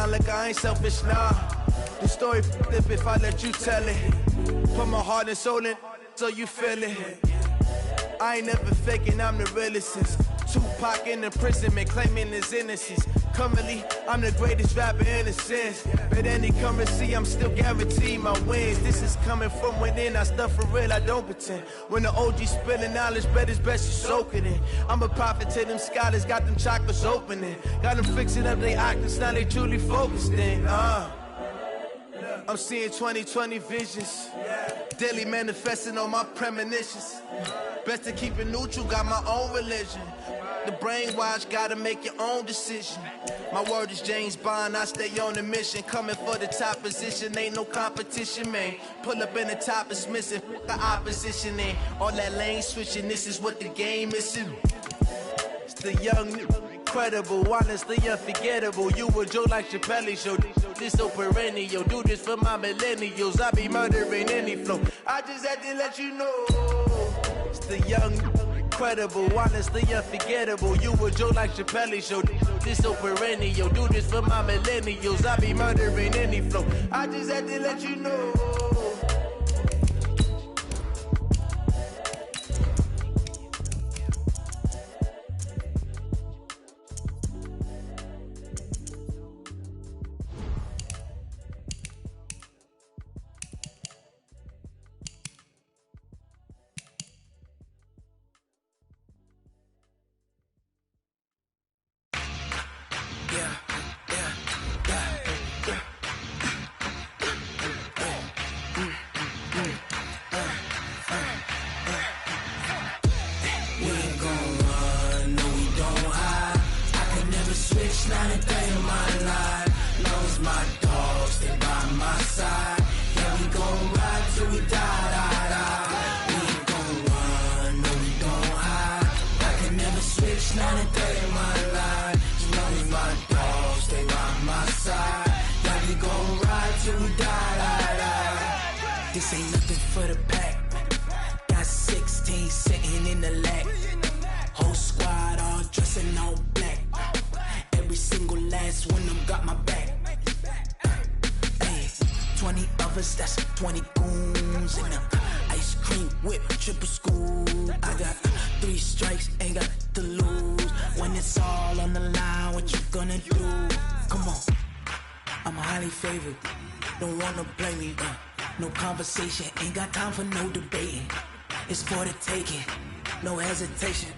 down like I ain't selfish, nah. The story flip if I let you tell it. Put my heart and soul in so you feel it. I ain't never faking, I'm the realest since Tupac in imprisonment, claiming his innocence. Currently, I'm the greatest rapper in a sense. But any currency, I'm still guaranteed my wins. This is coming from within, I stuff for real, I don't pretend. When the OG spilling knowledge, bet it's best you soak it in. I'm a prophet to them scholars, got them chakras opening. Got them fixing up they octaves, now they truly focused in. I'm seeing 2020 visions. Daily manifesting on my premonitions. Best to keep it neutral, got my own religion. The brainwash, gotta make your own decision. My word is James Bond, I stay on the mission. Coming for the top position, ain't no competition, man. Pull up in the top, it's missing, the opposition in. All that lane switching, this is what the game is. It's the young, incredible, honestly unforgettable. You a joke like Chappelle show. This so perennial, do this for my millennials. I be murdering any flow. I just had to let you know. It's the young, incredible, honestly unforgettable. You a joke like Chappelle show. This so perennial, do this for my millennials. I be murdering any flow. I just had to let you know. This ain't nothing for the pack. Got 16 sitting in the lap. Whole squad all dressing all black. Every single last one of them got my back. Hey, 20 of us, that's 20 goons in the ice cream whip, triple school. I got 3 strikes, ain't got to lose. When it's all on the line, what you gonna do? Come on, I'm highly favored. Don't wanna blame me, no conversation, ain't got time for no debating. It's for the taking, no hesitation.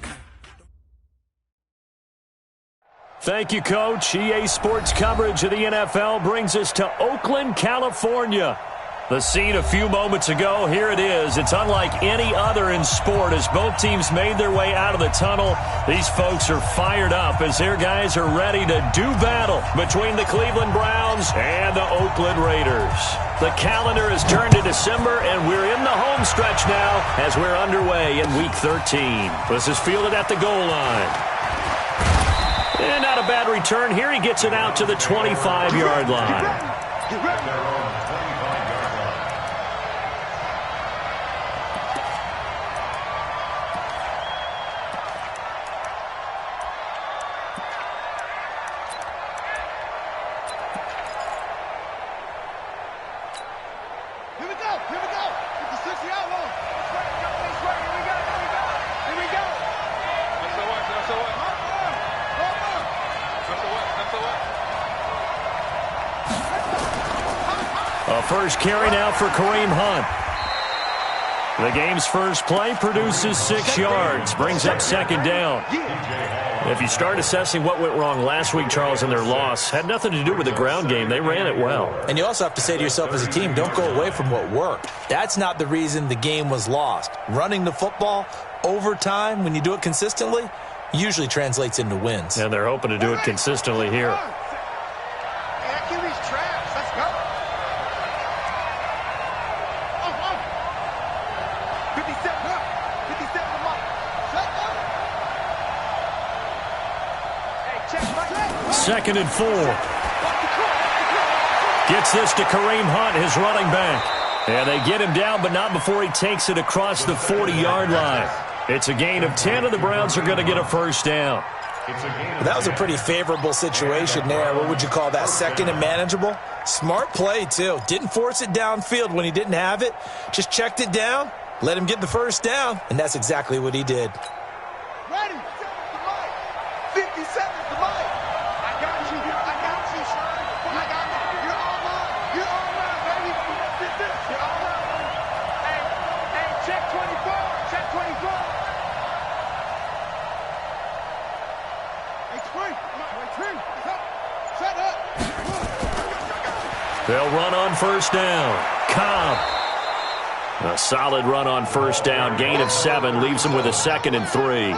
Thank you, Coach. EA Sports coverage of the NFL brings us to Oakland, California. The scene a few moments ago, here it is. It's unlike any other in sport as both teams made their way out of the tunnel. These folks are fired up as their guys are ready to do battle between the Cleveland Browns and the Oakland Raiders. The calendar has turned to December, and we're in the home stretch now as we're underway in Week 13. This is fielded at the goal line. And not a bad return here. He gets it out to the 25-yard line. First carry now for Kareem Hunt. The game's first play produces 6 yards, brings up second down. If you start assessing what went wrong last week, Charles, in their loss, had nothing to do with the ground game. They ran it well. And you also have to say to yourself as a team, don't go away from what worked. That's not the reason the game was lost. Running the football over time, when you do it consistently, usually translates into wins. And they're hoping to do it consistently here. Second and 4. Gets this to Kareem Hunt, his running back. And they get him down, but not before he takes it across the 40-yard line. It's a gain of 10, and the Browns are going to get a first down. That was a pretty favorable situation there. What would you call that? Second and manageable? Smart play, too. Didn't force it downfield when he didn't have it. Just checked it down, let him get the first down, and that's exactly what he did. Ready? 50 seconds to Mike. I got you, son. I got you. You're all mine. You're all mine, baby. You're all mine. Hey, check 24. Check 24. Hey, Spring. Shut up. They'll run on first down. Cobb. A solid run on first down. Gain of 7 leaves them with a 2nd and 3.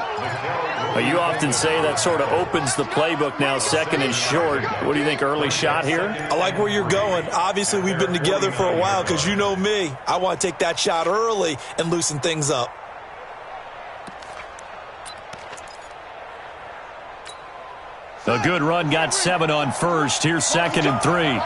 You often say that sort of opens the playbook now, 2nd and short. What do you think, early shot here? I like where you're going. Obviously, we've been together for a while because you know me. I want to take that shot early and loosen things up. A good run got 7 on first. Here's 2nd and 3.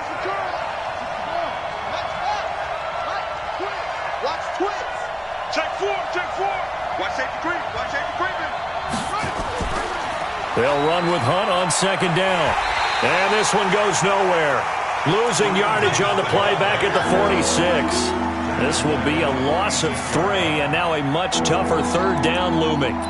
They'll run with Hunt on 2nd down. And this one goes nowhere. Losing yardage on the play back at the 46. This will be a loss of 3, and now a much tougher 3rd down looming.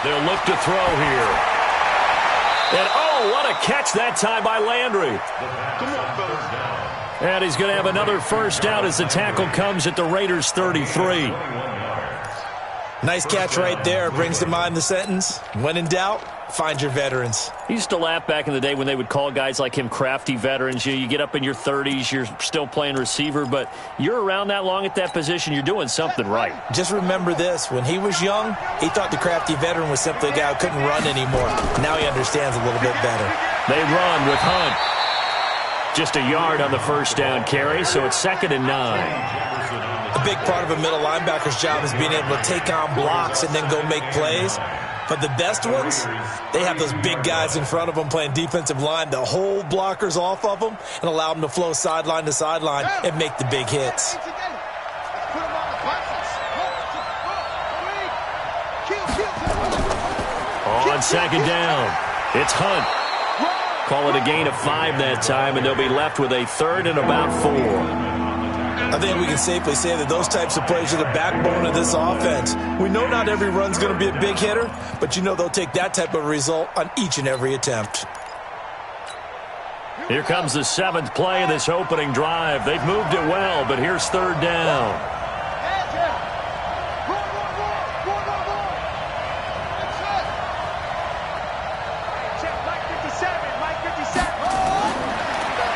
They'll look to throw here. And, oh, what a catch that time by Landry. And he's going to have another first down as the tackle comes at the Raiders' 33. Nice catch right there. Brings to mind the sentence, when in doubt, find your veterans. He used to laugh back in the day when they would call guys like him crafty veterans. You get up in your 30s, you're still playing receiver, but you're around that long at that position, you're doing something right. Just remember this. When he was young, he thought the crafty veteran was simply a guy who couldn't run anymore. Now he understands a little bit better. They run with Hunt. Just a yard on the first down carry, so it's 2nd and 9. A big part of a middle linebacker's job is being able to take on blocks and then go make plays. But the best ones, they have those big guys in front of them playing defensive line that hold blockers off of them and allow them to flow sideline to sideline and make the big hits. On 2nd down, it's Hunt. Call it a gain of 5 that time, and they'll be left with a 3rd and about 4. I think we can safely say that those types of plays are the backbone of this offense. We know not every run's going to be a big hitter, but you know they'll take that type of result on each and every attempt. Here comes the 7th play of this opening drive. They've moved it well, but here's 3rd down.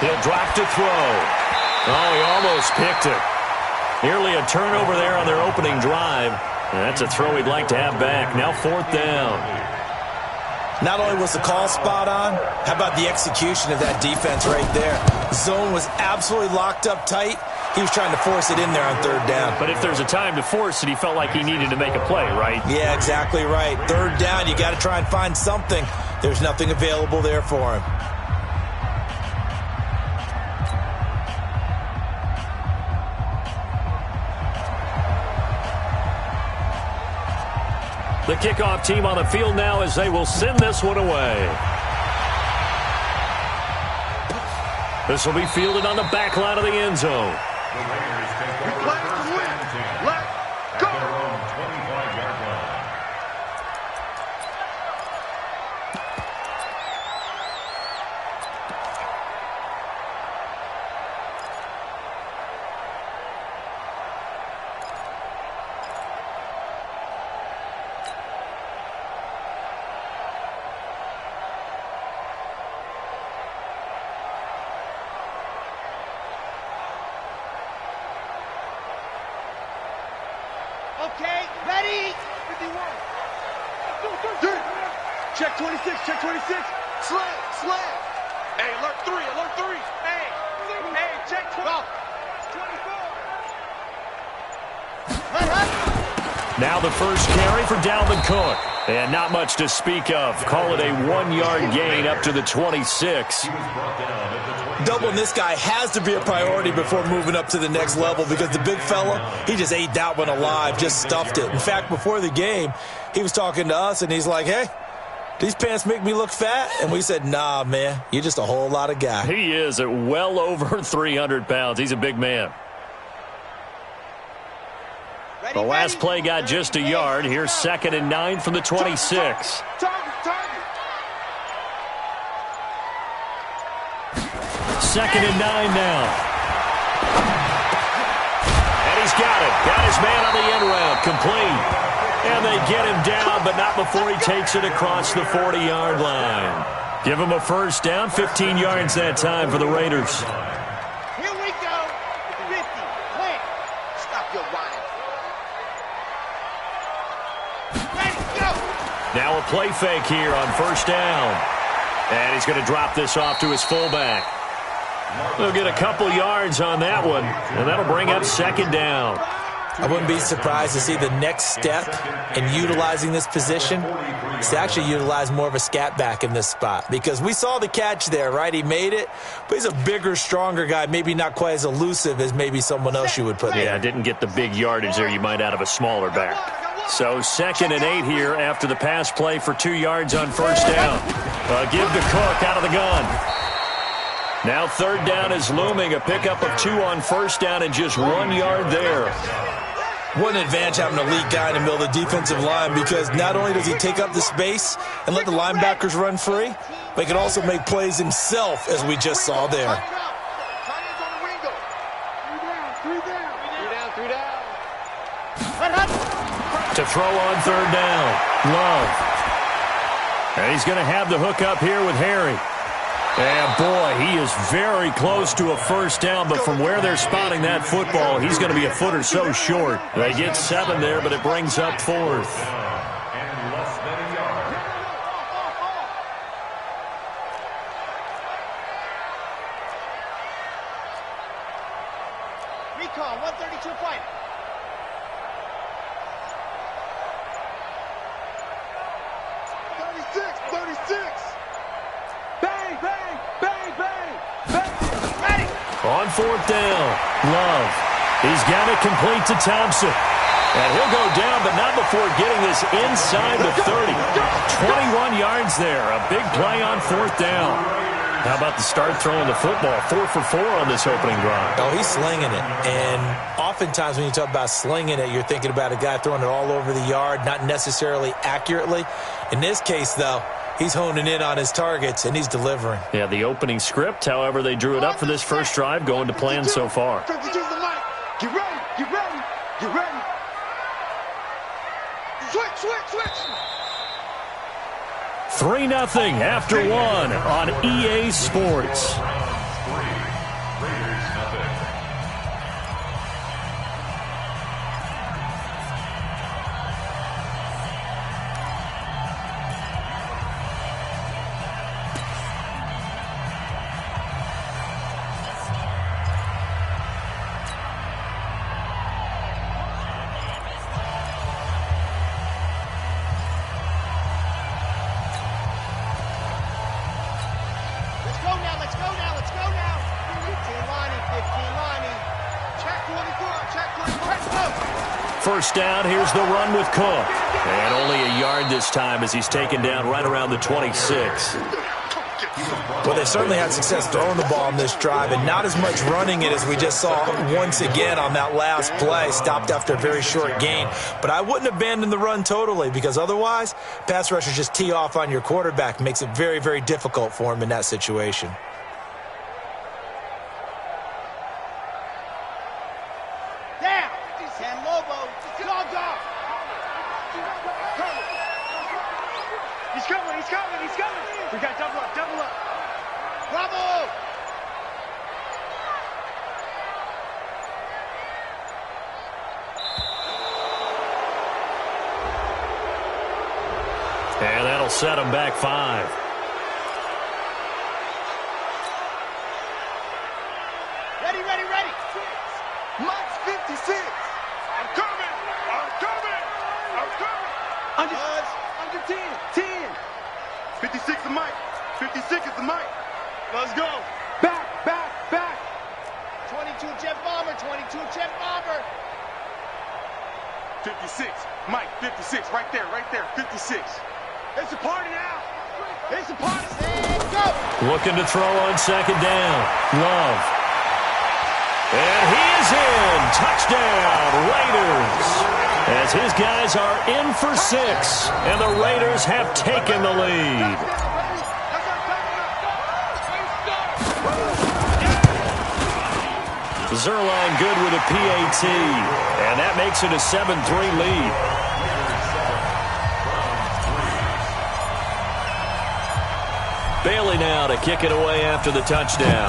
He'll drop to throw. Oh, he almost picked it. Nearly a turnover there on their opening drive. And that's a throw he'd like to have back. Now 4th down. Not only was the call spot on, how about the execution of that defense right there? Zone was absolutely locked up tight. He was trying to force it in there on 3rd down. But if there's a time to force it, he felt like he needed to make a play, right? Yeah, exactly right. 3rd down, you got to try and find something. There's nothing available there for him. The kickoff team on the field now as they will send this one away. This will be fielded on the back line of the end zone. Okay, ready? 51. Check 26, check 26. Slam. Hey, alert 3, alert 3. Hey, check 12. 24. Now the first carry for Dalvin Cook. And not much to speak of. Call it a 1-yard gain up to the 26. Doubling this guy has to be a priority before moving up to the next level because the big fella, he just ate that one alive, just stuffed it. In fact, before the game, he was talking to us, and he's like, hey, these pants make me look fat? And we said, nah, man, you're just a whole lot of guy. He is at well over 300 pounds. He's a big man. The last play got just a yard. Here's 2nd and 9 from the 26. Second and 9 now. And he's got it. Got his man on the end route. Complete. And they get him down, but not before he takes it across the 40-yard line. Give him a first down. 15 yards that time for the Raiders. Here we go. 50. Wait. Stop your whining. Now a play fake here on first down. And he's going to drop this off to his fullback. He'll get a couple yards on that one, and that'll bring up 2nd down. I wouldn't be surprised to see the next step in utilizing this position is to actually utilize more of a scat back in this spot. Because we saw the catch there, right? He made it, but he's a bigger, stronger guy, maybe not quite as elusive as maybe someone else you would put there. Yeah, didn't get the big yardage there you might out of a smaller back. So 2nd and 8 here after the pass play for 2 yards on first down. Give to Cook out of the gun. Now 3rd down is looming. A pickup of 2 on first down and just 1 yard there. What an advantage having an elite guy in the middle of the defensive line because not only does he take up the space and let the linebackers run free, but he can also make plays himself as we just saw there. To throw on 3rd down, Love. And he's going to have the hook up here with Harry. And, boy, he is very close to a first down, but from where they're spotting that football, he's going to be a foot or so short. They get 7 there, but it brings up 4th. Recon, 132 fight. On 4th down, Love. He's got it complete to Thompson. And he'll go down, but not before getting this inside the 30. 21 yards there. A big play on 4th down. How about the start throwing the football? 4 for 4 on this opening drive. Oh, he's slinging it. And oftentimes when you talk about slinging it, you're thinking about a guy throwing it all over the yard, not necessarily accurately. In this case, though, he's honing in on his targets, and he's delivering. Yeah, the opening script, however, they drew it up for this first drive, going to plan so far. Get ready, get ready, get ready. Switch. 3-0 after 1 on EA Sports. Let's go now. 15 Lonnie. Check 24, check 24. First down, here's the run with Cook. And only a yard this time as he's taken down right around the 26. Well, they certainly had success throwing the ball on this drive and not as much running it as we just saw once again on that last play. Stopped after a very short gain. But I wouldn't abandon the run totally because otherwise, pass rushers just tee off on your quarterback. Makes it very, very difficult for him in that situation. Down. San Lobo. Dogs off. He's coming. We got double up. Bravo. And that'll set him back 5. Mike's 56. I'm coming. I'm coming. I'm coming. Under 10. 10. 56 is Mike. 56 is the Mike. Let's go. Back. 22 jet bomber, 22 jet bomber. 56. Mike, 56. Right there. 56. It's a party now. It's a party. And go. Looking to throw on second down. Love. And he is in. Touchdown, Raiders. As his guys are in for 6, and the Raiders have taken the lead. Zerline good with a PAT, and that makes it a 7-3 lead. Bailey now to kick it away after the touchdown.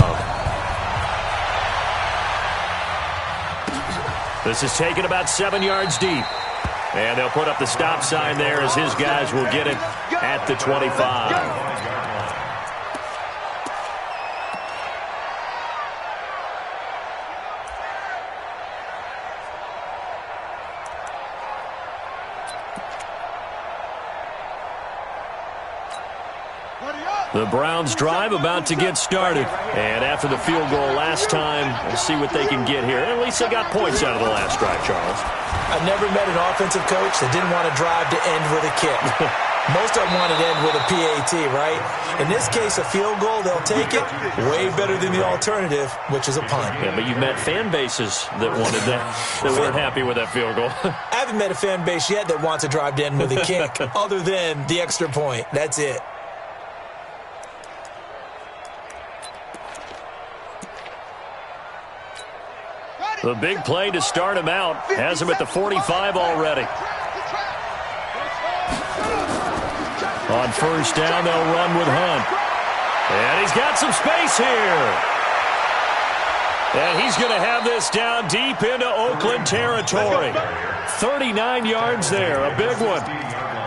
This is taken about 7 yards deep. And they'll put up the stop sign there as his guys will get it at the 25. The Browns drive about to get started. And after the field goal last time, we'll see what they can get here. At least they got points out of the last drive, Charles. I've never met an offensive coach that didn't want to drive to end with a kick. Most of them want to end with a PAT, right? In this case, a field goal, they'll take it. Way better than the alternative, which is a punt. Yeah, but you've met fan bases that wanted that weren't happy with that field goal. I haven't met a fan base yet that wants to drive to end with a kick, other than the extra point. That's it. The big play to start him out has him at the 45 already. On first down, they'll run with Hunt. And he's got some space here. And he's going to have this down deep into Oakland territory. 39 yards there, a big one.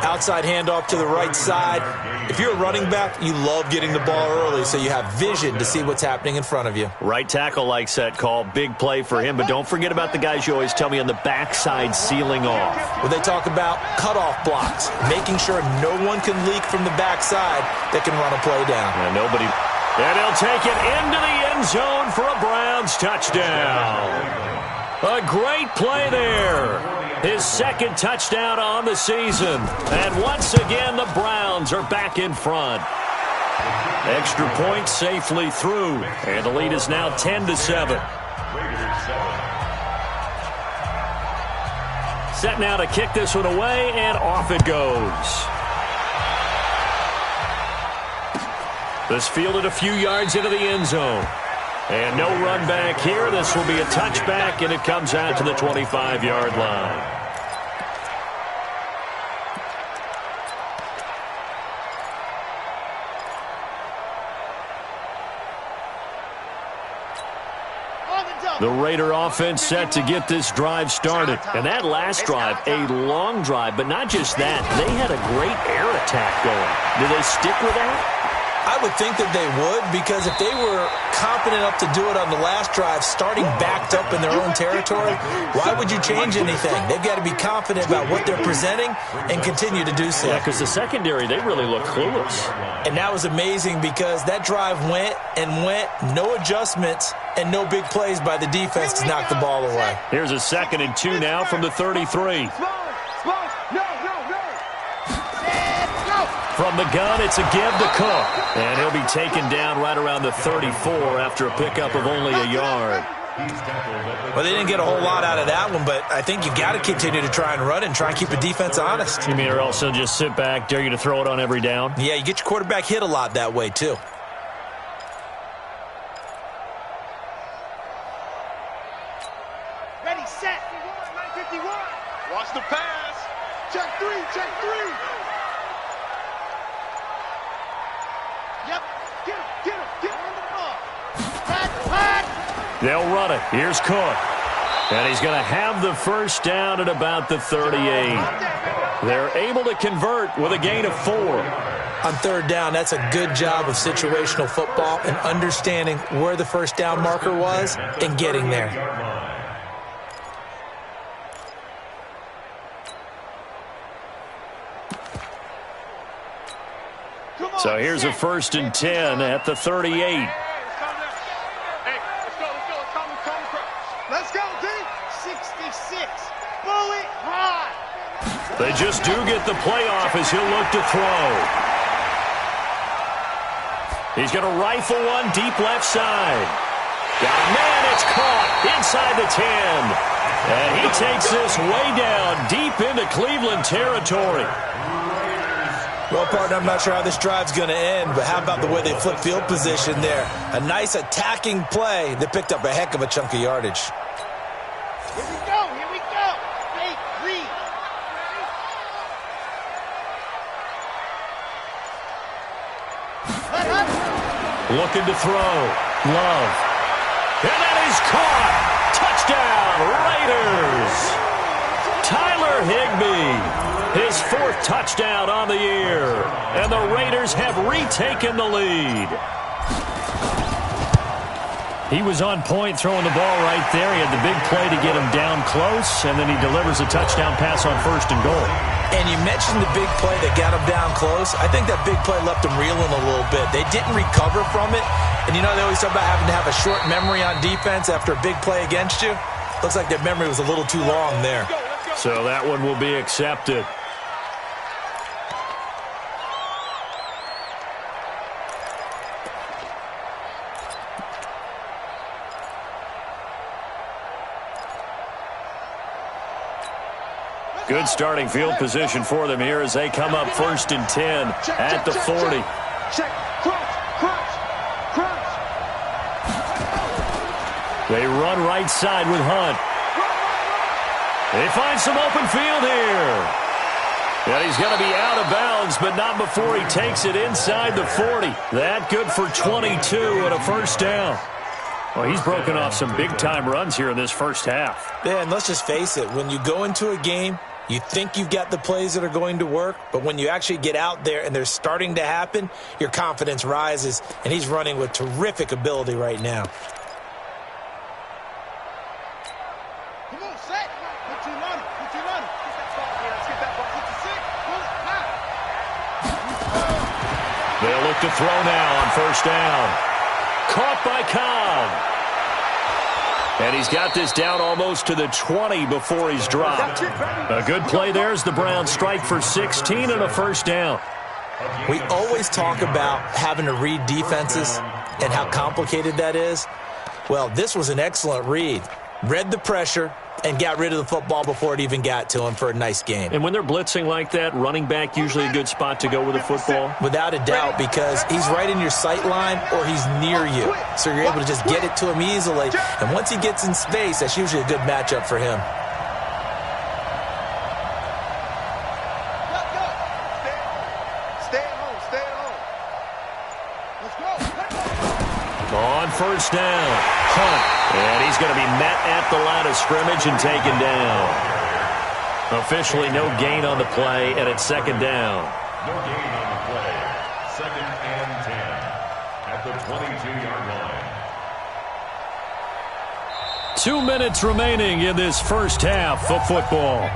Outside handoff to the right side. If you're a running back, you love getting the ball early so you have vision to see what's happening in front of you. Right tackle likes that call. Big play for him. But don't forget about the guys you always tell me on the backside sealing off. Well, they talk about cutoff blocks, making sure no one can leak from the backside that can run a play down. And nobody. And he'll take it into the end zone for a Browns touchdown. A great play there. His second touchdown on the season. And once again, the Browns are back in front. Extra point safely through. And the lead is now 10-7. Set now to kick this one away, and off it goes. This fielded a few yards into the end zone. And no run back here. This will be a touchback, and it comes out to the 25-yard line. The Raider offense set to get this drive started. And that last drive, a long drive, but not just that. They had a great air attack going. Do they stick with that? I would think that they would, because if they were confident enough to do it on the last drive, starting backed up in their own territory, why would you change anything? They've got to be confident about what they're presenting and continue to do so. Yeah, because the secondary, they really look clueless. And that was amazing because that drive went and went, no adjustments, and no big plays by the defense to knock the ball away. Here's a 2nd and 2 now from the 33. From the gun, it's a give to Cook. And he'll be taken down right around the 34 after a pickup of only a yard. Well, they didn't get a whole lot out of that one, but I think you got to continue to try and run and try and keep the defense honest. You mean or also just sit back, dare you to throw it on every down? Yeah, you get your quarterback hit a lot that way, too. Ready, set. 951. Watch the pass. Check three. Yep. Get him on the ball. Pat. They'll run it. Here's Cook. And he's going to have the first down at about the 38. They're able to convert with a gain of 4. On third down, that's a good job of situational football and understanding where the first down marker was and getting there. So here's a 1st and 10 at the 38. Hey, let's go. Let's go, D. 66. Bullet high. They just do get the playoff as he'll look to throw. He's going to rifle one deep left side. Man, it's caught inside the 10. And he takes this way down deep into Cleveland territory. Well, partner, I'm not sure how this drive's going to end, but how about the way they flip field position there? A nice attacking play that picked up a heck of a chunk of yardage. Here we go. Fake read. Looking to throw. Love. And that is caught. Touchdown, Raiders. Tyler Higbee. His 4th touchdown on the year. And the Raiders have retaken the lead. He was on point throwing the ball right there. He had the big play to get him down close, and then he delivers a touchdown pass on 1st and goal. And you mentioned the big play that got him down close. I think that big play left him reeling a little bit. They didn't recover from it. And you know they always talk about having to have a short memory on defense after a big play against you. Looks like their memory was a little too long there. So that one will be accepted. Good starting field position for them here as they come up 1st and 10 at the 40. Check. Crunch. They run right side with Hunt. They find some open field here. And he's going to be out of bounds, but not before he takes it inside the 40. That good for 22 and a 1st down. Well, he's broken off some big-time runs here in this first half. Yeah, and let's just face it. When you go into a game, you think you've got the plays that are going to work, but when you actually get out there and they're starting to happen, your confidence rises, and he's running with terrific ability right now. Come on, set. Put you on it. Get that ball here. Let's get that ball. 56. Bullet high. They'll look to throw now on 1st down. Caught by Cobb. And he's got this down almost to the 20 before he's dropped. A good play there as the Browns strike for 16 and a 1st down. We always talk about having to read defenses and how complicated that is. Well, this was an excellent read. Read the pressure and got rid of the football before it even got to him for a nice game. And when they're blitzing like that, running back usually a good spot to go with the football? Without a doubt, because he's right in your sight line or he's near you. So you're able to just get it to him easily. And once he gets in space, that's usually a good matchup for him. Stay at home. Let's go. On 1st down, Hunt. And he's going to be met at the line of scrimmage and taken down. Officially no gain on the play, and it's 2nd down. No gain on the play. 2nd and 10 at the 22-yard line. 2 minutes remaining in this first half of football.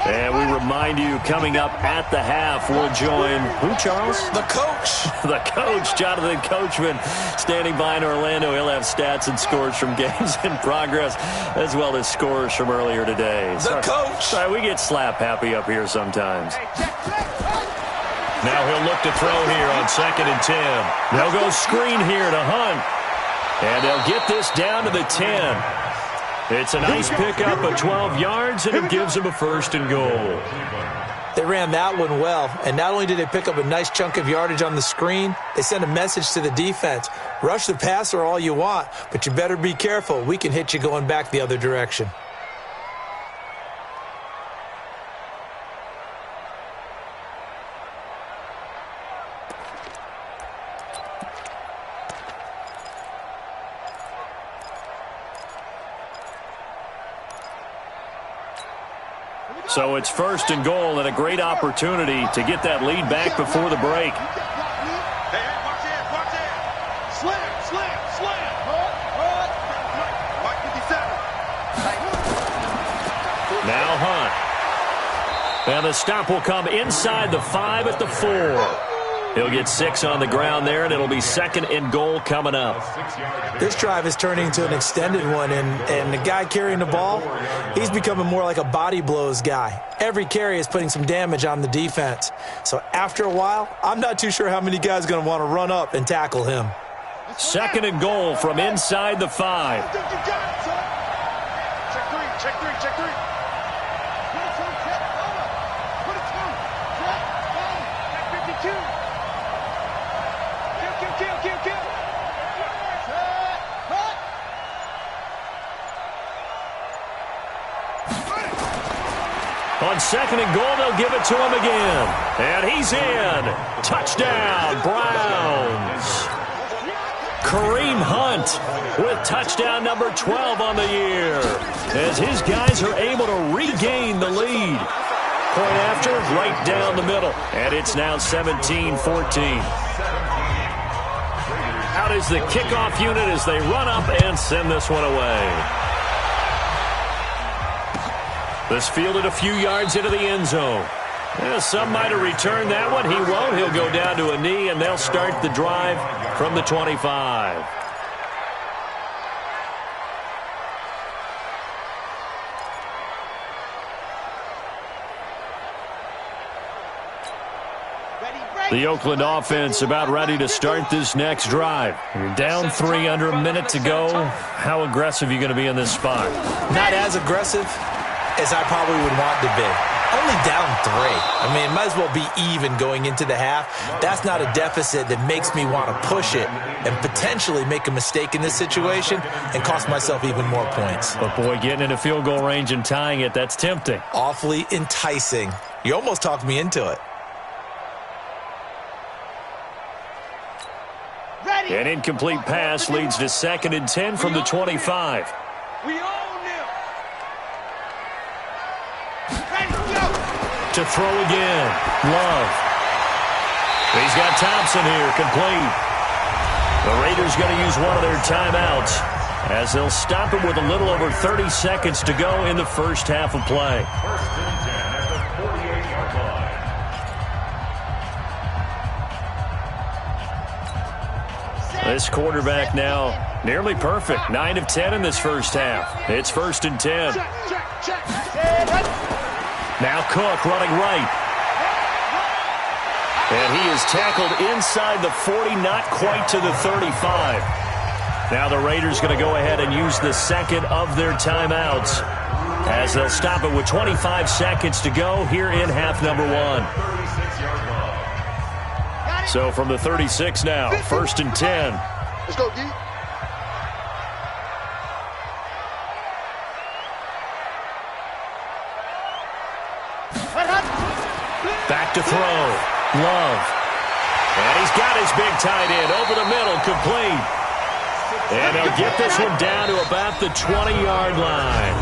And we remind you, coming up at the half, we'll join, who, Charles? The coach. The coach, Jonathan Coachman, standing by in Orlando. He'll have stats and scores from games in progress, as well as scores from earlier today. The coach. Sorry, we get slap happy up here sometimes. Now he'll look to throw here on 2nd and 10. They'll go screen here to Hunt. And they'll get this down to the 10. It's a nice pickup of 12 yards, and it gives them a 1st and goal. They ran that one well, and not only did they pick up a nice chunk of yardage on the screen, they sent a message to the defense. Rush the passer all you want, but you better be careful. We can hit you going back the other direction. So it's 1st and goal and a great opportunity to get that lead back before the break. Hey, watch it, watch it. Slam, slam, slam. Mike 57. Now Hunt. And the stop will come inside the 5 at the 4. He'll get 6 on the ground there, and it'll be 2nd and goal coming up. This drive is turning into an extended one, and the guy carrying the ball, he's becoming more like a body blows guy. Every carry is putting some damage on the defense. So after a while, I'm not too sure how many guys are going to want to run up and tackle him. 2nd and goal from inside the 5. You got it, son. Check 3, check 3, check 3. Put it to him, check, over. Put it to him, check, over. Back 52. Kill. Set, cut. On 2nd and goal, they'll give it to him again. And he's in. Touchdown, Browns. Kareem Hunt with touchdown number 12 on the year, as his guys are able to regain the lead. Point after, right down the middle. And it's now 17-14. Out is the kickoff unit as they run up and send this one away. This fielded a few yards into the end zone. Some might have returned that one. He won't. He'll go down to a knee, and they'll start the drive from the 25. The Oakland offense about ready to start this next drive. You're down 3 under a minute to go. How aggressive are you going to be in this spot? Not as aggressive as I probably would want to be. Only down 3. I mean, it might as well be even going into the half. That's not a deficit that makes me want to push it and potentially make a mistake in this situation and cost myself even more points. But, boy, getting into field goal range and tying it, that's tempting. Awfully enticing. You almost talked me into it. An incomplete pass leads to 2nd and 10 from the 25. We own them. To throw again, Love. He's got Thompson here, complete. The Raiders going to use one of their timeouts as they'll stop it with a little over 30 seconds to go in the first half of play. 1st and 10 at the 48-yard line. This quarterback now nearly perfect. 9 of 10 in this first half. It's 1st and 10. Now Cook running right. And he is tackled inside the 40, not quite to the 35. Now the Raiders going to go ahead and use the 2nd of their timeouts as they'll stop it with 25 seconds to go here in half number 1. So from the 36 now, 1st and 10. Let's go, D. Back to throw. Love. And he's got his big tight end over the middle, complete. And they'll get this one down to about the 20-yard line.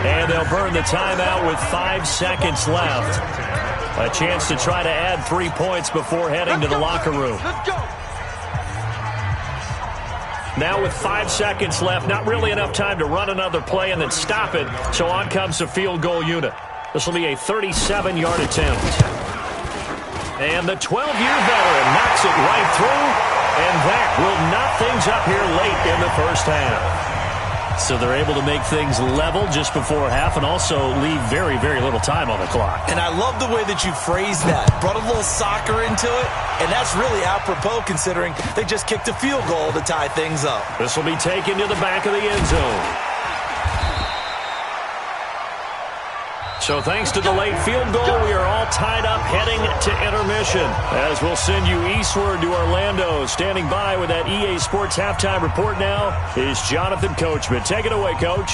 And they'll burn the timeout with 5 seconds left. A chance to try to add 3 points before heading to the locker room. Now with 5 seconds left, not really enough time to run another play and then stop it. So on comes the field goal unit. This will be a 37-yard attempt. And the 12-year veteran knocks it right through. And that will knock things up here late in the first half. So they're able to make things level just before half and also leave very, very little time on the clock. And I love the way that you phrased that. Brought a little soccer into it, and that's really apropos considering they just kicked a field goal to tie things up. This will be taken to the back of the end zone. So thanks to the late field goal, we are all tied up heading to intermission. As we'll send you eastward to Orlando. Standing by with that EA Sports halftime report now is Jonathan Coachman. Take it away, Coach.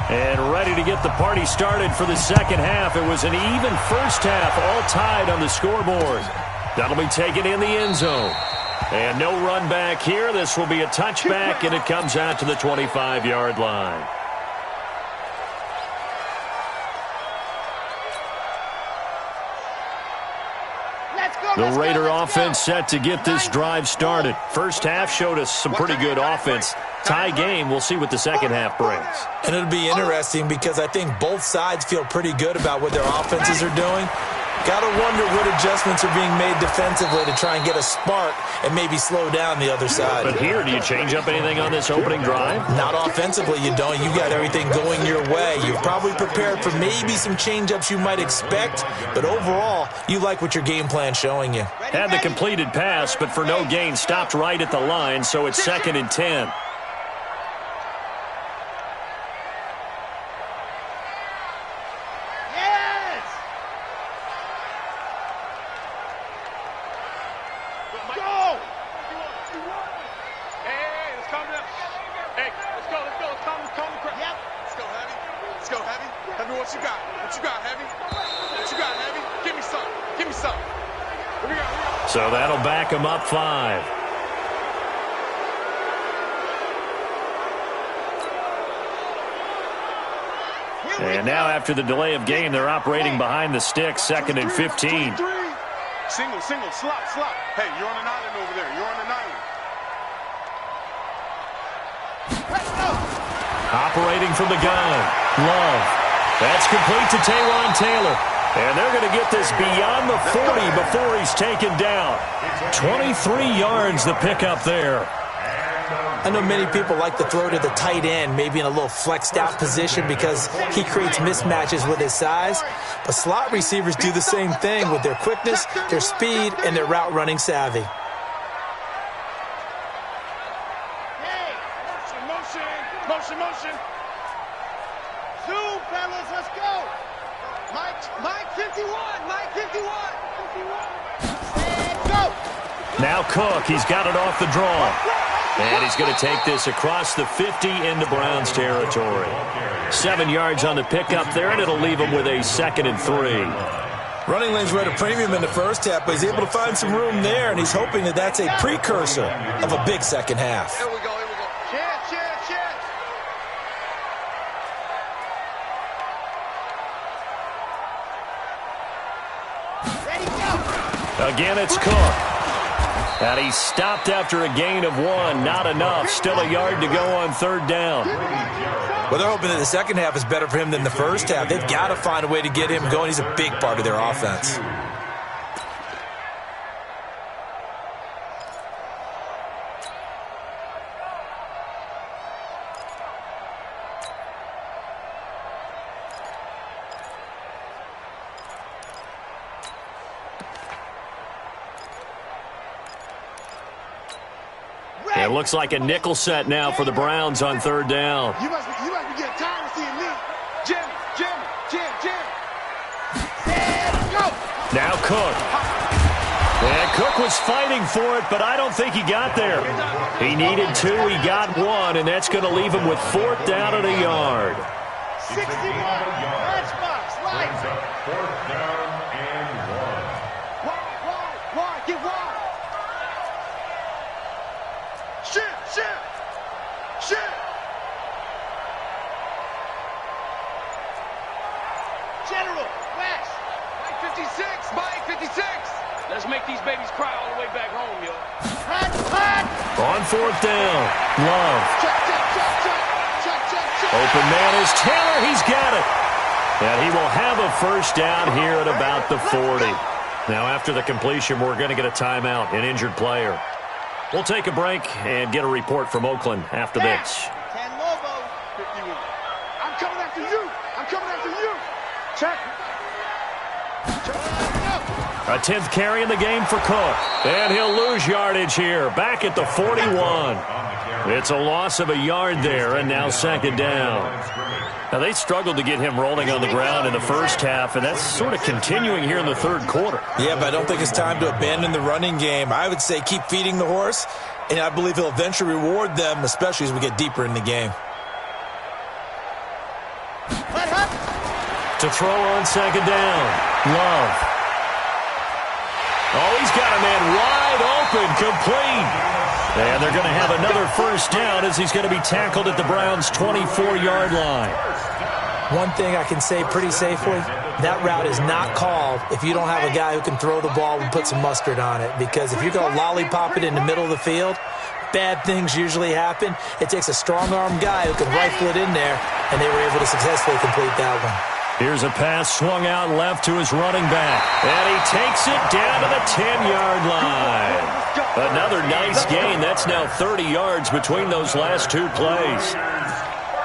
And ready to get the party started for the second half. It was an even first half, all tied on the scoreboard. That'll be taken in the end zone. And no run back here. This will be a touchback, and it comes out to the 25-yard line. The Raider offense set to get this drive started. First half showed us some pretty good offense. Tie game, we'll see what the second half brings. And it'll be interesting because I think both sides feel pretty good about what their offenses are doing. Got to wonder what adjustments are being made defensively to try and get a spark and maybe slow down the other side. But here, do you change up anything on this opening drive? Not offensively, you don't. You've got everything going your way. You've probably prepared for maybe some change-ups you might expect, but overall, you like what your game plan's showing you. Had the completed pass, but for no gain, stopped right at the line, so it's 2nd and 10. So that'll back him up 5. And now after the delay of game, they're operating behind the sticks, 2nd and 15. Single, slop. Hey, you're on an island over there. You're on an island. Operating from the gun. Love. That's complete to Taywan Taylor. And they're going to get this beyond the 40 before he's taken down. 23 yards the pickup there. I know many people like to throw to the tight end, maybe in a little flexed out position because he creates mismatches with his size. But slot receivers do the same thing with their quickness, their speed, and their route running savvy. Motion. Zoom, fellas, let's go. Mike 51. And go. Now Cook, he's got it off the draw. And he's going to take this across the 50 into Browns territory. 7 yards on the pickup there, and it'll leave him with a 2nd and 3. Running lanes were at a premium in the first half, but he's able to find some room there, and he's hoping that that's a precursor of a big second half. Here we go. Chance. Ready, go. Again, it's Cook. And he stopped after a gain of 1. Not enough. Still a yard to go on 3rd down. Well, they're hoping that the second half is better for him than the first half. They've got to find a way to get him going. He's a big part of their offense. It looks like a nickel set now for the Browns on 3rd down. You must be getting tired of seeing me. Jim. And go. Now Cook. And Cook was fighting for it, but I don't think he got there. He needed 2, he got 1, and that's going to leave him with 4th down and a yard. 61. Lunchbox. Light. 4th down and 1. Wide. Get wide. Shit. General, West. Mike 56. Let's make these babies cry all the way back home, yo. Hot. On 4th down, Love. Check. Open man is Taylor. He's got it. And he will have a 1st down here at about the 40. Now, after the completion, we're going to get a timeout, an injured player. We'll take a break and get a report from Oakland after this. 10 Lobo. 51. I'm coming after you. Check. A 10th carry in the game for Cook. And he'll lose yardage here, back at the 41. It's a loss of a yard there, and now 2nd down. Now, they struggled to get him rolling on the ground in the first half, and that's sort of continuing here in the 3rd quarter. Yeah, but I don't think it's time to abandon the running game. I would say keep feeding the horse, and I believe he'll eventually reward them, especially as we get deeper in the game. To throw on second down. Love. Oh, he's got a man wide open, complete. And they're going to have another first down as he's going to be tackled at the Browns' 24-yard line. One thing I can say pretty safely, that route is not called if you don't have a guy who can throw the ball and put some mustard on it. Because if you're going to lollipop it in the middle of the field, bad things usually happen. It takes a strong-arm guy who can rifle it in there, and they were able to successfully complete that one. Here's a pass swung out left to his running back. And he takes it down to the 10-yard line. Another nice gain. That's now 30 yards between those last two plays.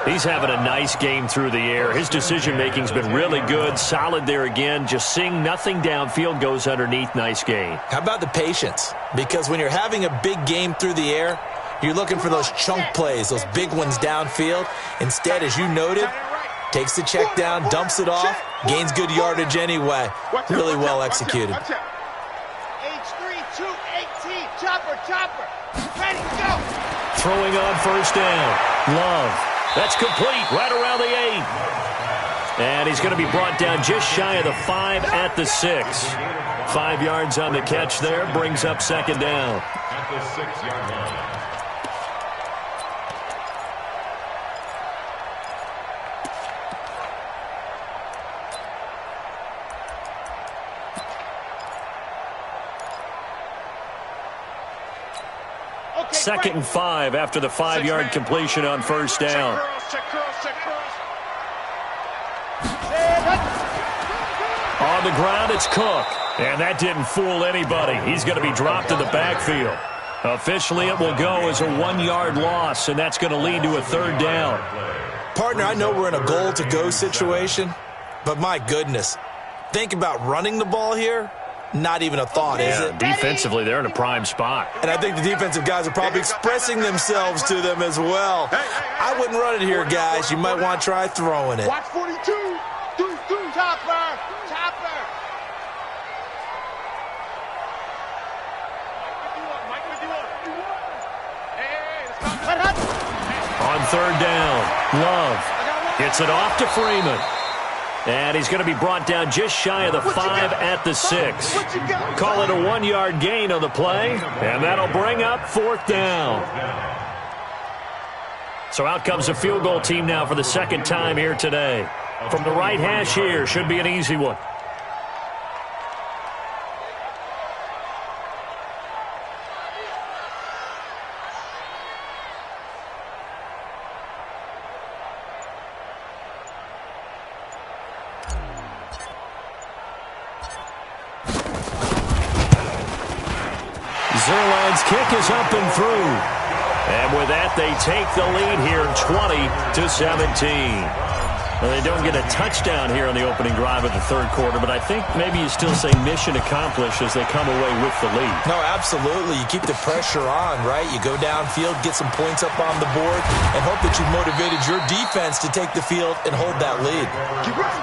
He's having a nice game through the air. His decision-making's been really good. Solid there again. Just seeing nothing downfield, goes underneath. Nice gain. How about the patience? Because when you're having a big game through the air, you're looking for those chunk plays, those big ones downfield. Instead, as you noted, takes the check down, dumps it off, gains good yardage anyway. Really well executed. H3, 218, chopper, ready, go! Throwing on first down. Love. That's complete right around the 8. And he's going to be brought down just shy of the 5 at the 6. 5 yards on the catch there, brings up second down. At the 6-yard line. Second and 5 after the 5-yard completion on first down. On the ground, it's Cook. And that didn't fool anybody. He's going to be dropped in the backfield. Officially, it will go as a 1-yard loss, and that's going to lead to a third down. Partner, I know we're in a goal-to-go situation, but my goodness, think about running the ball here. Not even a thought, is it? Defensively, they're in a prime spot. And I think the defensive guys are probably expressing themselves to them as well. I wouldn't run it here, guys. You might want to try throwing it. Watch 42. Chopper. On third down, Love gets it off to Freeman. And he's going to be brought down just shy of the 5 at the 6. Call it a 1-yard gain on the play, and that'll bring up fourth down. So out comes the field goal team now for the second time here today. From the right hash here, should be an easy one. Zerline's kick is up and through. And with that, they take the lead here 20-17. Well, they don't get a touchdown here on the opening drive of the third quarter, but I think maybe you still say mission accomplished as they come away with the lead. No, absolutely. You keep the pressure on, right? You go downfield, get some points up on the board, and hope that you've motivated your defense to take the field and hold that lead. Get ready.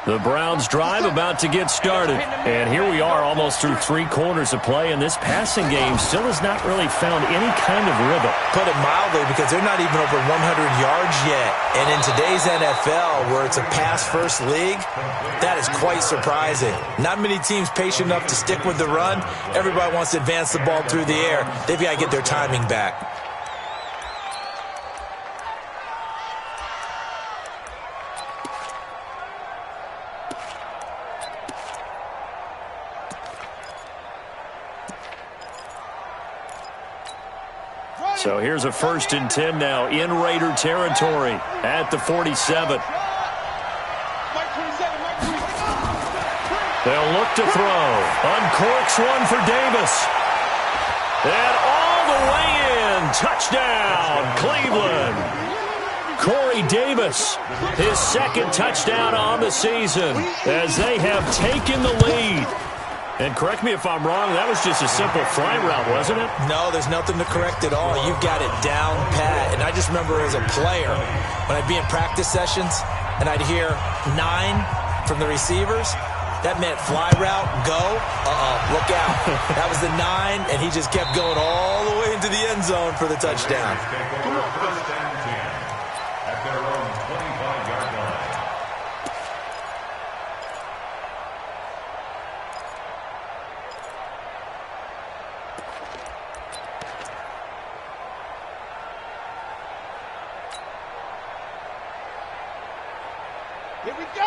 The Browns drive about to get started. And here we are almost through 3 quarters of play, and this passing game still has not really found any kind of rhythm. Put it mildly, because they're not even over 100 yards yet. And in today's NFL, where it's a pass-first league, that is quite surprising. Not many teams patient enough to stick with the run. Everybody wants to advance the ball through the air. They've got to get their timing back. So here's a 1st and 10 now in Raider territory at the 47. They'll look to throw. Uncorks one for Davis. And all the way in. Touchdown, Cleveland. Corey Davis, his 2nd touchdown on the season as they have taken the lead. And correct me if I'm wrong, that was just a simple fly route, wasn't it? No, there's nothing to correct at all. You've got it down pat. And I just remember as a player, when I'd be in practice sessions and I'd hear 9 from the receivers, That meant fly route, go. Look out. That was the 9, and he just kept going all the way into the end zone for the touchdown. Come on, first and 10 at their own 25-yard line.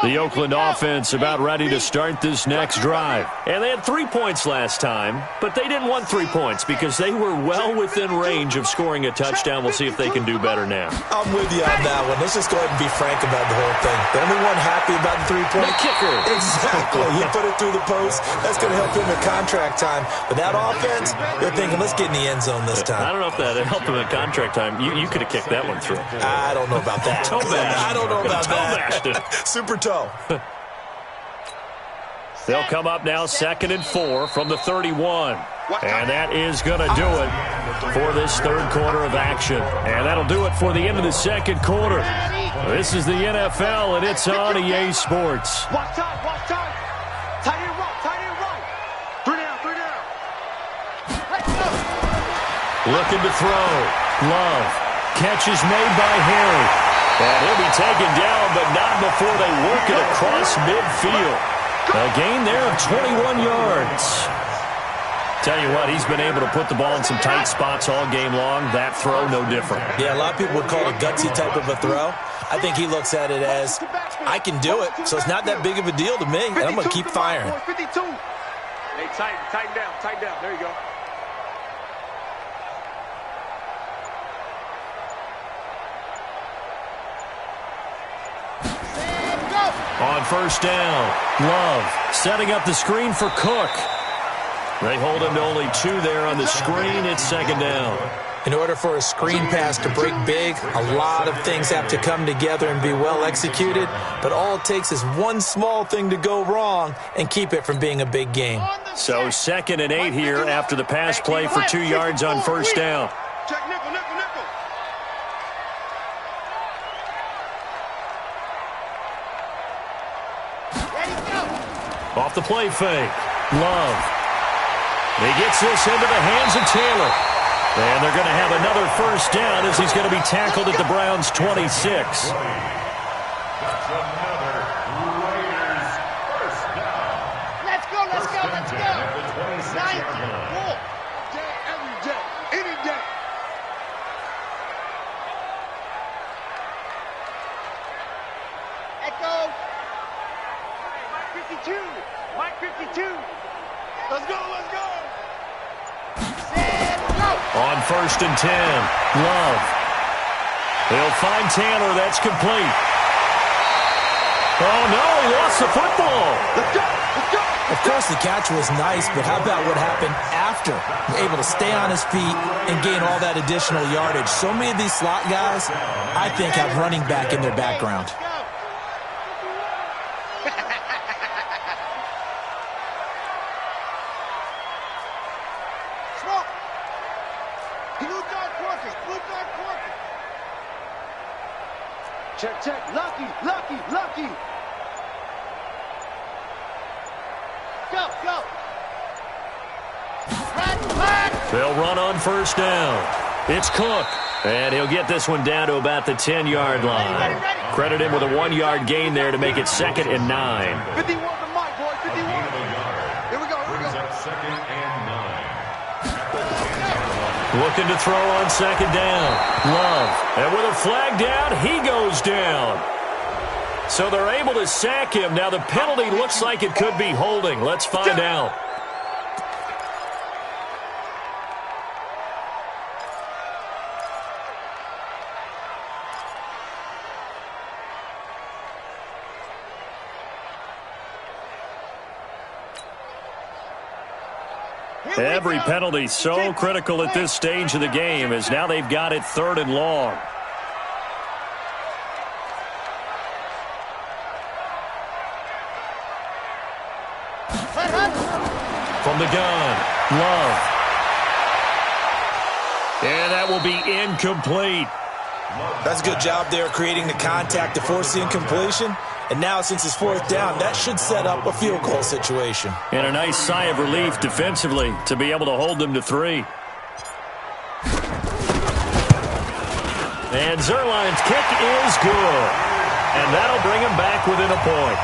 The Oakland offense about ready to start this next drive. And they had 3 points last time, but they didn't want 3 points because they were well within range of scoring a touchdown. We'll see if they can do better now. I'm with you on that one. Let's just go ahead and be frank about the whole thing. The only one happy about the 3-point kicker. Exactly. He put it through the post. That's going to help him in contract time. But that offense, they're thinking, let's get in the end zone this time. I don't know if that helped him in contract time. You could have kicked that one through. I don't know about that. I don't know about that. Super toe. They'll come up now 2nd and 4 from the 31. And that is going to do it for this third quarter of action. And that'll do it for the end of the second quarter. This is the NFL, and it's on EA Sports. Watch time, watch time. Tight end right, tight end right. 3 down, 3 down. Let's go. Looking to throw. Love. Catch is made by Harry. And he'll be taken down, but not before they work it across midfield. A gain there of 21 yards. Tell you what, he's been able to put the ball in some tight spots all game long. That throw, no different. Yeah, a lot of people would call it a gutsy type of a throw. I think he looks at it as, I can do it, so it's not that big of a deal to me, and I'm going to keep firing. 52. Hey, tighten down, tighten down. There you go. On first down, Love setting up the screen for Cook. They hold him to only 2 there on the screen. It's 2nd down. In order for a screen pass to break big, a lot of things have to come together and be well executed, but all it takes is one small thing to go wrong and keep it from being a big game. So 2nd and 8 here after the pass play for 2 yards on first down. Check nickel, nickel, nickel. Off the play fake. Love. He gets this into the hands of Taylor. And they're going to have another first down as he's going to be tackled at the Browns' 26. That's another Raiders first down. Let's go, let's go, let's go. At the 26-yard line. Day, every day, any day. Echo. Mike 52. Mike 52. Let's go, let's go. Set, go. On first and 10, Love. They'll find Taylor. That's complete. Oh, no, he lost the football. Let's go, let's go. Of course, the catch was nice, but how about what happened after? Able to stay on his feet and gain all that additional yardage. So many of these slot guys, I think, have running back in their background. Smoke. Blue dark workers, blue dark workers. Check, check. Lucky, lucky, lucky. Go, go. Run. They'll run on first down. It's Cook. And he'll get this one down to about the 10-yard line. Credit him with a 1-yard gain there to make it 2nd and 9. 51 to Mike, boys. 51. Here we go, here we Brings go. up 2nd and 9. Looking to throw on 2nd down. Love. And with a flag down, he goes down. So they're able to sack him. Now the penalty looks like it could be holding. Let's find out. Every penalty so critical at this stage of the game as now they've got it 3rd and long. From the gun, Love. And that will be incomplete. That's a good job there creating the contact to force the incompletion. And now, since it's fourth down, that should set up a field goal situation. And a nice sigh of relief defensively to be able to hold them to 3. And Zerline's kick is good. And that'll bring him back within a point.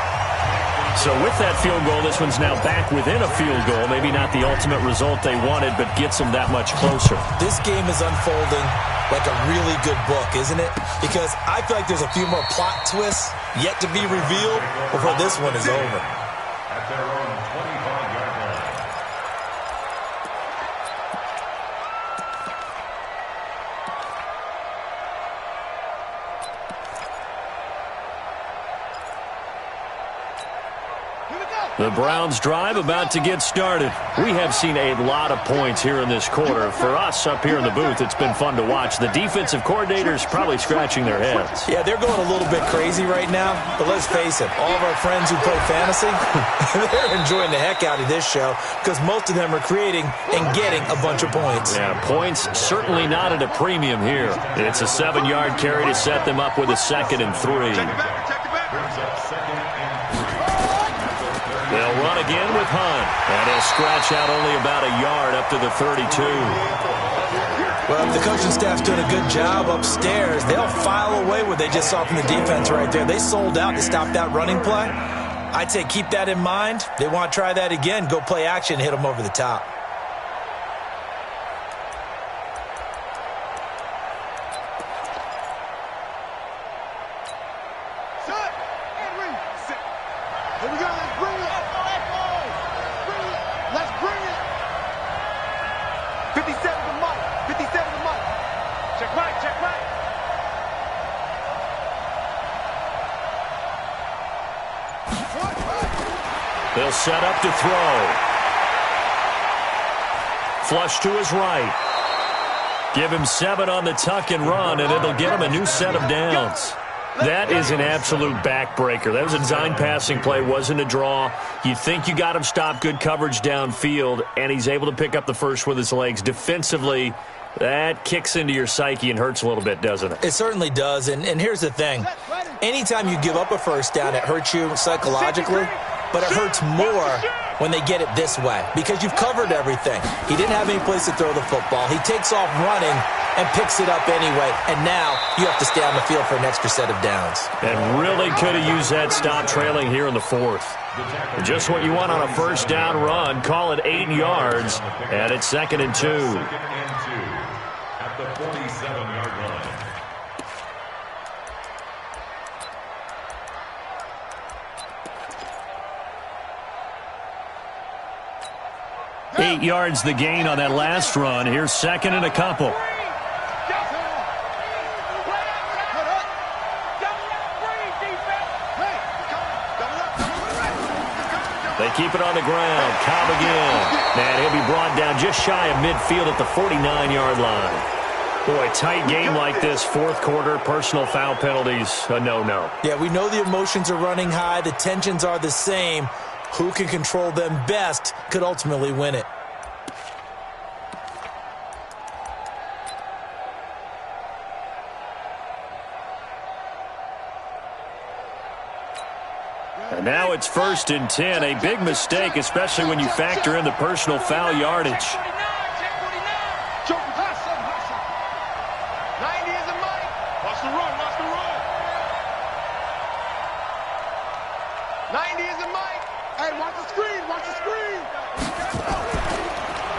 So with that field goal, this one's now back within a field goal. Maybe not the ultimate result they wanted, but gets them that much closer. This game is unfolding like a really good book, isn't it? Because I feel like there's a few more plot twists yet to be revealed before this one is over. At their own 25-yard line. The Browns drive about to get started. We have seen a lot of points here in this quarter. For us up here in the booth, it's been fun to watch. The defensive coordinators probably scratching their heads. Yeah, they're going a little bit crazy right now, but let's face it, all of our friends who play fantasy, they're enjoying the heck out of this show because most of them are creating and getting a bunch of points. Yeah, points certainly not at a premium here. It's a 7-yard carry to set them up with a 2nd and 3. Brings up 2nd and 3. They'll run again with Hunt. And he'll scratch out only about a yard up to the 32. Well, if the coaching staff's doing a good job upstairs, they'll file away what they just saw from the defense right there. They sold out to stop that running play. I'd say keep that in mind. They want to try that again. Go play action, hit them over the top. Here we go, let's bring it. Let's bring it. 57 to Mike. 57 to Mike. Check right, check right. They'll set up to throw. Flush to his right. Give him 7 on the tuck and run, and it'll get him a new set of downs. That is an absolute backbreaker. That was a design passing play, wasn't a draw. You think you got him stopped, good coverage downfield, and he's able to pick up the first with his legs. Defensively, that kicks into your psyche and hurts a little bit, doesn't it? It certainly does, and here's the thing. Anytime you give up a first down, it hurts you psychologically, but it hurts more when they get it this way because you've covered everything. He didn't have any place to throw the football. He takes off running and picks it up anyway, and now you have to stay on the field for an extra set of downs. And really could have used that stop trailing here in the 4th. Just what you want on a first down run. Call it 8 yards, and it's 2nd and 2. 2nd and 2 at the 47-yard line. 8 yards the gain on that last run. Here's 2nd and a couple. They keep it on the ground. Cobb again. And he'll be brought down just shy of midfield at the 49-yard line. Boy, tight game like this, 4th quarter, personal foul penalties, a no-no. Yeah, we know the emotions are running high. The tensions are the same. Who can control them best could ultimately win it. And now it's 1st and 10. A big mistake, especially when you factor in the personal foul yardage. 90 is a Mike. Watch the run, watch the run. 90 is a Mike. Hey, watch the screen, watch the screen.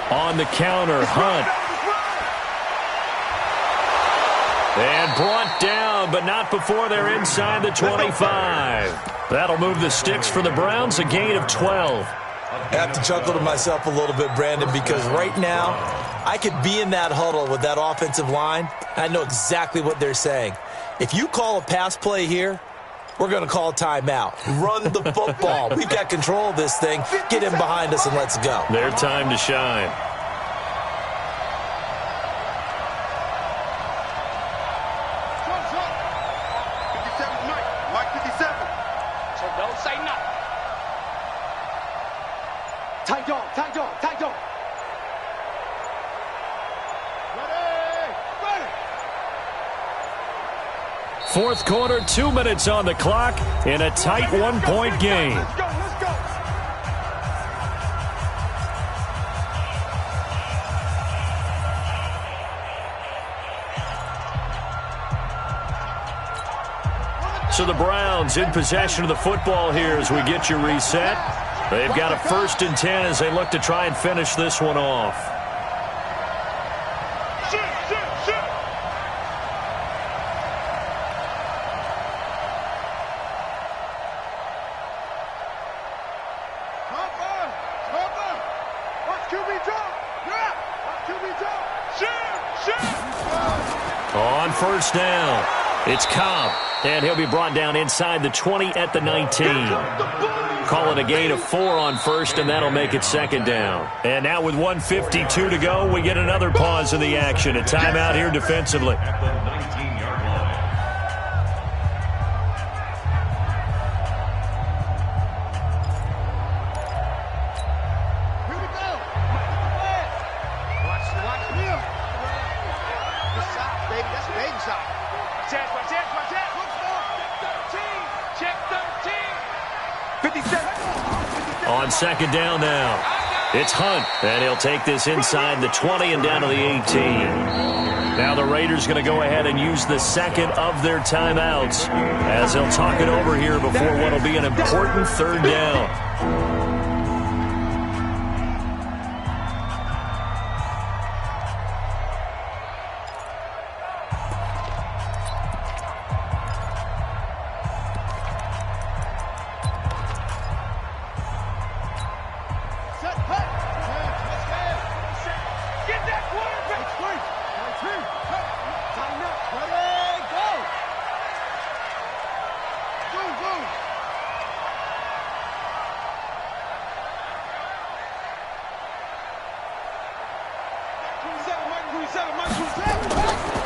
On the counter, Hunt. And brought down, but not before they're inside the 25. That'll move the sticks for the Browns, a gain of 12. I have to chuckle to myself a little bit, Brandon, because right now I could be in that huddle with that offensive line. I know exactly what they're saying. If you call a pass play here, we're going to call a timeout. Run the football. We've got control of this thing. Get in behind us and let's go. Their time to shine. Tight dog, tight dog, tight dog. Ready, ready. Fourth quarter, 2 minutes on the clock in a tight one-point game. Let's go. So the Browns in possession of the football here as we get you reset. They've got a 1st and 10 as they look to try and finish this one off. On 1st down, it's Cobb, and he'll be brought down inside the 20 at the 19. Call it a gain of 4 on 1st, and that'll make it 2nd down. And now with 1:52 to go, we get another pause in the action. A timeout here defensively. At the 19-yard line. Here we go. Watch him. Good shot, baby. That's a baby shot. Watch that. Check 13. 57. On 2nd down now, it's Hunt, and he'll take this inside the 20 and down to the 18. Now the Raiders going to go ahead and use the 2nd of their timeouts as they'll talk it over here before what will be an important 3rd down.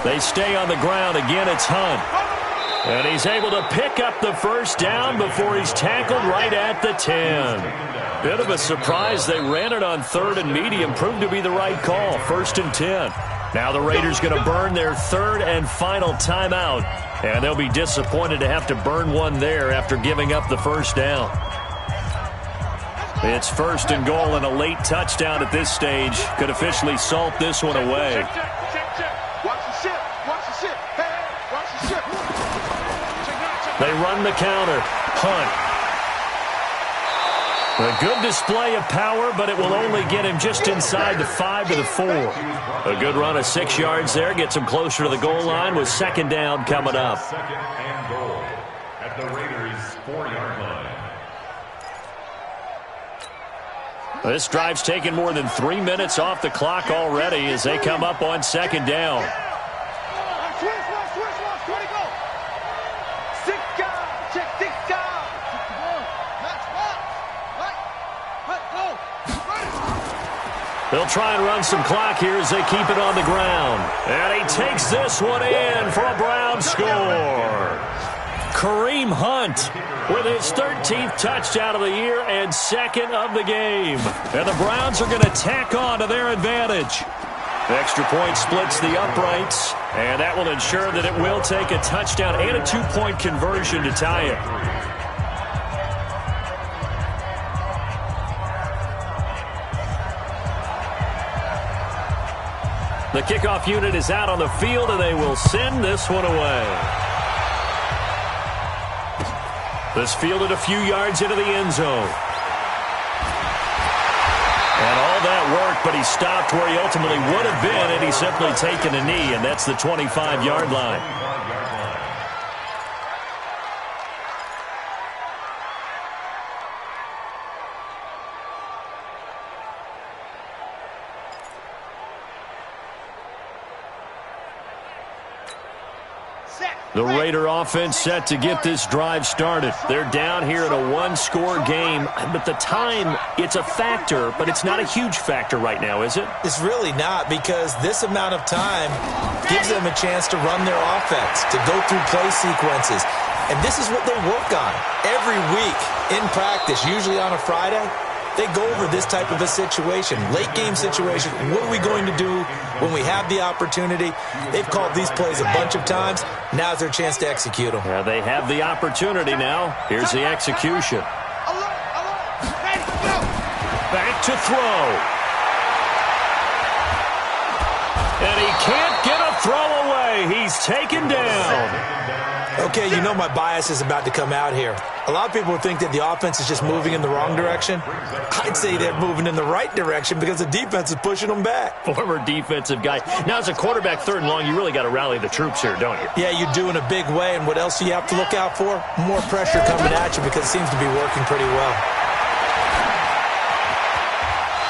They stay on the ground. Again, it's Hunt. And he's able to pick up the 1st down before he's tackled right at the 10. Bit of a surprise. They ran it on 3rd and medium. Proved to be the right call. 1st and 10. Now the Raiders going to burn their 3rd and final timeout. And they'll be disappointed to have to burn one there after giving up the 1st down. It's 1st and goal, and a late touchdown at this stage could officially salt this one away. They run the counter. Hunt. A good display of power, but it will only get him just inside the 5 to the 4. A good run of 6 yards there. Gets him closer to the goal line with 2nd down coming up. 2nd and goal at the Raiders' 4-yard line. This drive's taken more than 3 minutes off the clock already as they come up on 2nd down. They'll try and run some clock here as they keep it on the ground. And he takes this one in for a Brown score. Kareem Hunt with his 13th touchdown of the year and 2nd of the game. And the Browns are going to tack on to their advantage. The extra point splits the uprights, and that will ensure that it will take a touchdown and a 2-point conversion to tie it. The kickoff unit is out on the field, and they will send this one away. This fielded a few yards into the end zone. And all that work, but he stopped where he ultimately would have been, and he's simply taken a knee, and that's the 25-yard line. The Raider offense set to get this drive started. They're down here in a 1-score game, but the time, it's a factor, but it's not a huge factor right now, is it? It's really not, because this amount of time gives them a chance to run their offense, to go through play sequences. And this is what they work on every week in practice, usually on a Friday. They go over this type of a situation, late game situation. What are we going to do when we have the opportunity? They've called these plays a bunch of times. Now's their chance to execute them. Yeah, they have the opportunity now. Here's the execution. Back to throw. And he can't get a throw away. He's taken down. Okay, you know my bias is about to come out here. A lot of people think that the offense is just moving in the wrong direction. I'd say they're moving in the right direction because the defense is pushing them back. Former defensive guy. Now, as a quarterback, 3rd and long, you really got to rally the troops here, don't you? Yeah, you do in a big way. And what else do you have to look out for? More pressure coming at you because it seems to be working pretty well.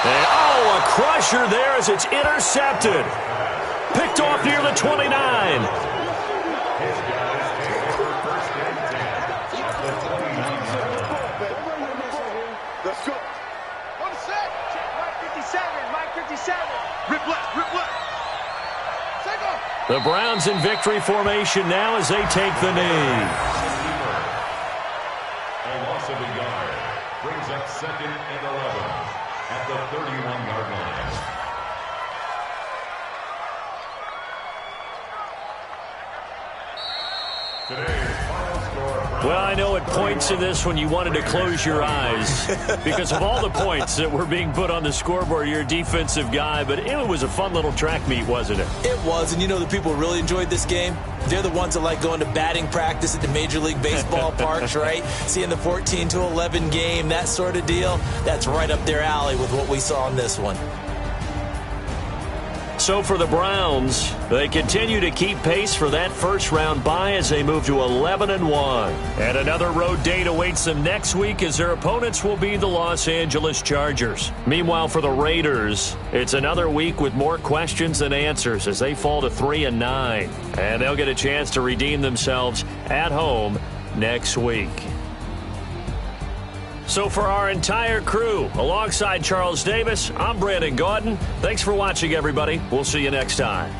And, oh, a crusher there as it's intercepted. Picked off near the 29. Let's go. On the set. Check Mike 57. Mike 57. Rip left. Rip left. Take off. The Browns in victory formation now as they take the knee. A loss of a yard brings up 2nd and 11 at the 31-yard line. Today's final score. Well, I know at points in this one you wanted to close your eyes because of all the points that were being put on the scoreboard. You're a defensive guy, but it was a fun little track meet, wasn't it? It was, and you know the people who really enjoyed this game? They're the ones that like going to batting practice at the Major League Baseball parks, right? Seeing the 14-11 game, that sort of deal. That's right up their alley with what we saw in this one. So for the Browns, they continue to keep pace for that first-round bye as they move to 11-1. And another road date awaits them next week as their opponents will be the Los Angeles Chargers. Meanwhile, for the Raiders, it's another week with more questions than answers as they fall to 3-9. And they'll get a chance to redeem themselves at home next week. So for our entire crew, alongside Charles Davis, I'm Brandon Gaudin. Thanks for watching, everybody. We'll see you next time.